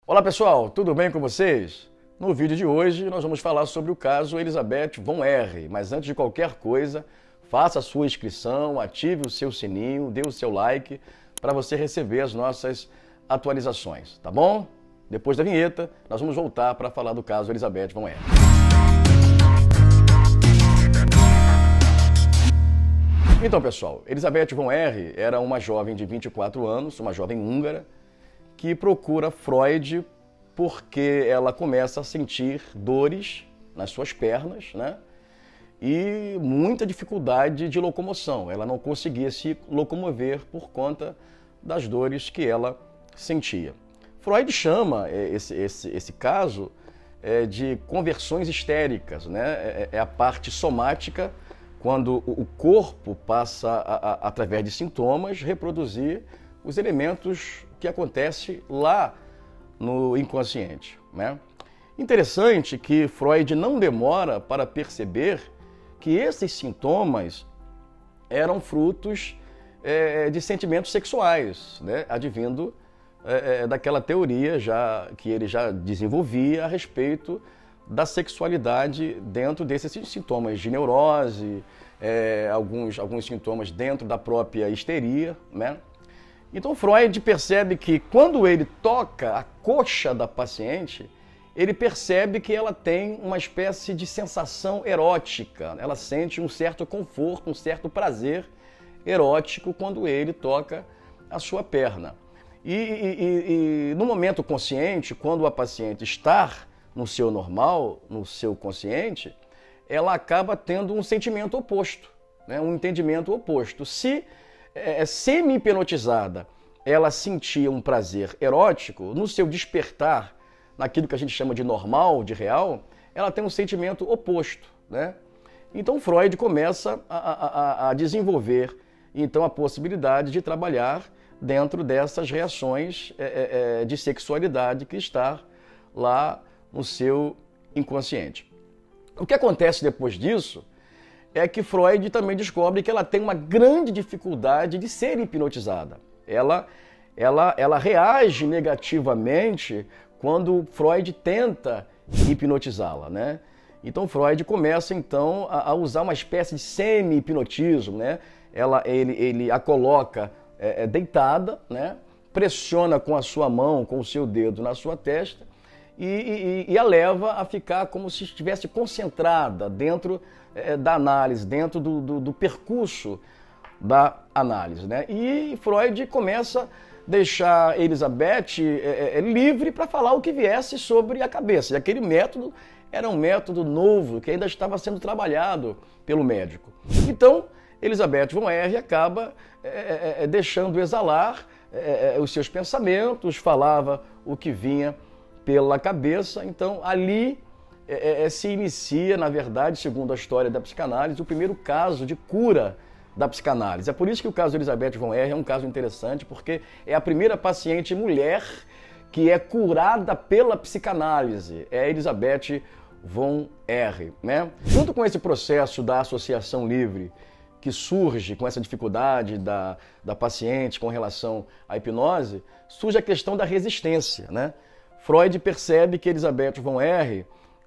Olá pessoal, tudo bem com vocês? No vídeo de hoje nós vamos falar sobre o caso Elizabeth von R. Mas antes de qualquer coisa, faça a sua inscrição, ative o seu sininho, dê o seu like para você receber as nossas atualizações, tá bom? Depois da vinheta, nós vamos voltar para falar do caso Elizabeth von R. Então pessoal, Elizabeth von R. era uma jovem de 24 anos, uma jovem húngara, que procura Freud porque ela começa a sentir dores nas suas pernas, né? E muita dificuldade de locomoção. Ela não conseguia se locomover por conta das dores que ela sentia. Freud chama esse caso de conversões histéricas, né? É a parte somática, quando o corpo passa, através de sintomas, reproduzir os elementos que acontecem lá no inconsciente, né? Interessante que Freud não demora para perceber que esses sintomas eram frutos de sentimentos sexuais, né? Advindo daquela teoria que ele já desenvolvia a respeito da sexualidade dentro desses sintomas de neurose, alguns sintomas dentro da própria histeria, né? Então Freud percebe que quando ele toca a coxa da paciente, ele percebe que ela tem uma espécie de sensação erótica. Ela sente um certo conforto, um certo prazer erótico quando ele toca a sua perna. E no momento consciente, quando a paciente está no seu normal, no seu consciente, ela acaba tendo um sentimento oposto, né? Um entendimento oposto. Se semi-hipnotizada, ela sentia um prazer erótico, no seu despertar, naquilo que a gente chama de normal, de real, ela tem um sentimento oposto, né? Então Freud começa a desenvolver então a possibilidade de trabalhar dentro dessas reações de sexualidade que está lá no seu inconsciente. O que acontece depois disso é que Freud também descobre que ela tem uma grande dificuldade de ser hipnotizada. Ela reage negativamente quando Freud tenta hipnotizá-la, né? Então Freud começa então a usar uma espécie de semi-hipnotismo, né? Ele a coloca deitada, né? Pressiona com a sua mão, com o seu dedo na sua testa e a leva a ficar como se estivesse concentrada dentro da análise, dentro do percurso da análise, né? E Freud começa a deixar Elizabeth livre para falar o que viesse sobre a cabeça. E aquele método era um método novo, que ainda estava sendo trabalhado pelo médico. Então, Elizabeth von R. acaba deixando exalar os seus pensamentos, falava o que vinha pela cabeça. Então, ali se inicia, na verdade, segundo a história da psicanálise, o primeiro caso de cura da psicanálise. É por isso que o caso de Elizabeth von R. é um caso interessante, porque é a primeira paciente mulher que é curada pela psicanálise, é a Elizabeth von R., né? Junto com esse processo da associação livre, que surge com essa dificuldade da paciente com relação à hipnose, surge a questão da resistência, né? Freud percebe que Elizabeth von R.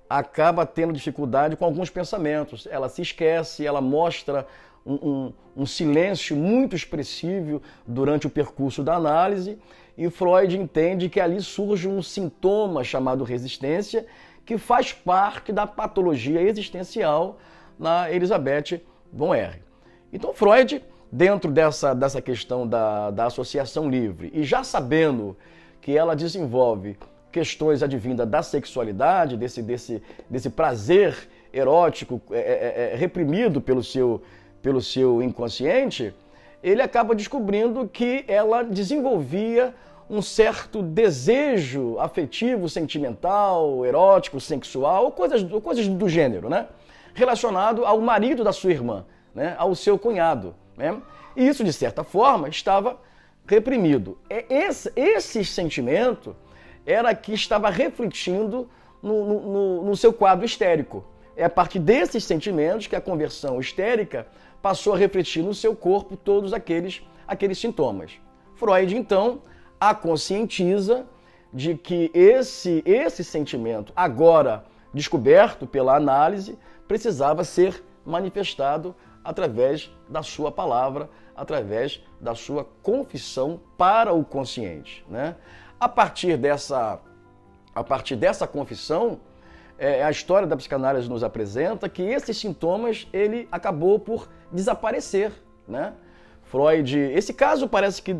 acaba tendo dificuldade com alguns pensamentos. Ela se esquece, ela mostra um silêncio muito expressivo durante o percurso da análise, e Freud entende que ali surge um sintoma chamado resistência, que faz parte da patologia existencial na Elizabeth von R. Então Freud, dentro dessa questão da associação livre, e já sabendo que ela desenvolve questões advindas da sexualidade, desse prazer erótico reprimido pelo seu inconsciente, ele acaba descobrindo que ela desenvolvia um certo desejo afetivo, sentimental, erótico, sexual, coisas do gênero, né? Relacionado ao marido da sua irmã, né? Ao seu cunhado, né? E isso, de certa forma, estava reprimido. Esse sentimento era que estava refletindo no seu quadro histérico. É a partir desses sentimentos que a conversão histérica passou a refletir no seu corpo todos aqueles sintomas. Freud, então, a conscientiza, de que esse sentimento, agora descoberto pela análise, precisava ser manifestado através da sua palavra, através da sua confissão para o consciente, né? A partir dessa confissão, a história da psicanálise nos apresenta que esses sintomas, ele acabou por desaparecer, né? Freud, esse caso parece que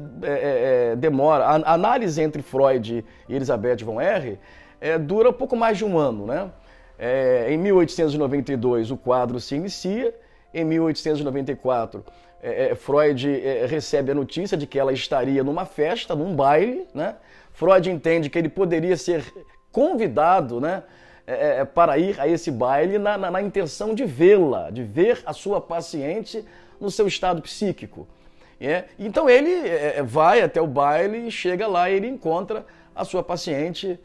demora, a análise entre Freud e Elisabeth von Ehre dura pouco mais de um ano, né? Em 1892 o quadro se inicia, em 1894 Freud recebe a notícia de que ela estaria numa festa, num baile, né? Freud entende que ele poderia ser convidado, né, para ir a esse baile na intenção de vê-la, de ver a sua paciente no seu estado psíquico. Então ele vai até o baile e chega lá e ele encontra a sua paciente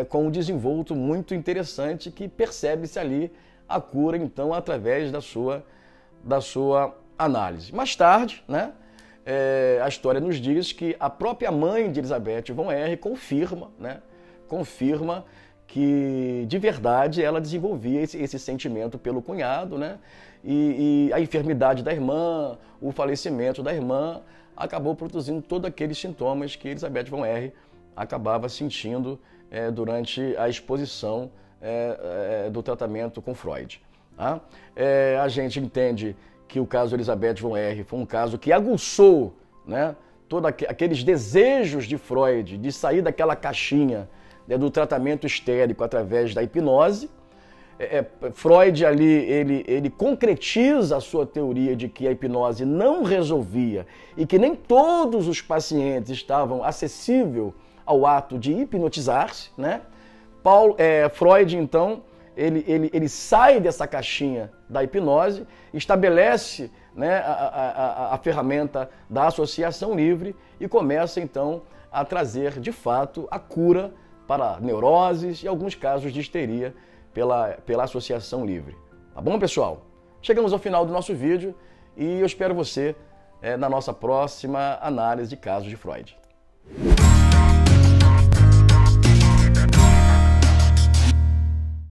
com um desenvolto muito interessante que percebe-se ali a cura, então, através da sua análise. Mais tarde, né, a história nos diz que a própria mãe de Elisabeth von Ehre confirma que, de verdade, ela desenvolvia esse sentimento pelo cunhado, né? E a enfermidade da irmã, o falecimento da irmã, acabou produzindo todos aqueles sintomas que Elisabeth von Ehre acabava sentindo durante a exposição do tratamento com Freud. Tá? A gente entende que o caso de Elisabeth von Ehre foi um caso que aguçou, né, todos aqueles desejos de Freud de sair daquela caixinha, né, do tratamento histérico através da hipnose. Freud ali, ele concretiza a sua teoria de que a hipnose não resolvia e que nem todos os pacientes estavam acessíveis ao ato de hipnotizar-se, né? Freud, então, ele sai dessa caixinha da hipnose, estabelece, né, a ferramenta da associação livre e começa, então, a trazer, de fato, a cura para neuroses e alguns casos de histeria pela associação livre. Tá bom, pessoal? Chegamos ao final do nosso vídeo e eu espero você na nossa próxima análise de casos de Freud.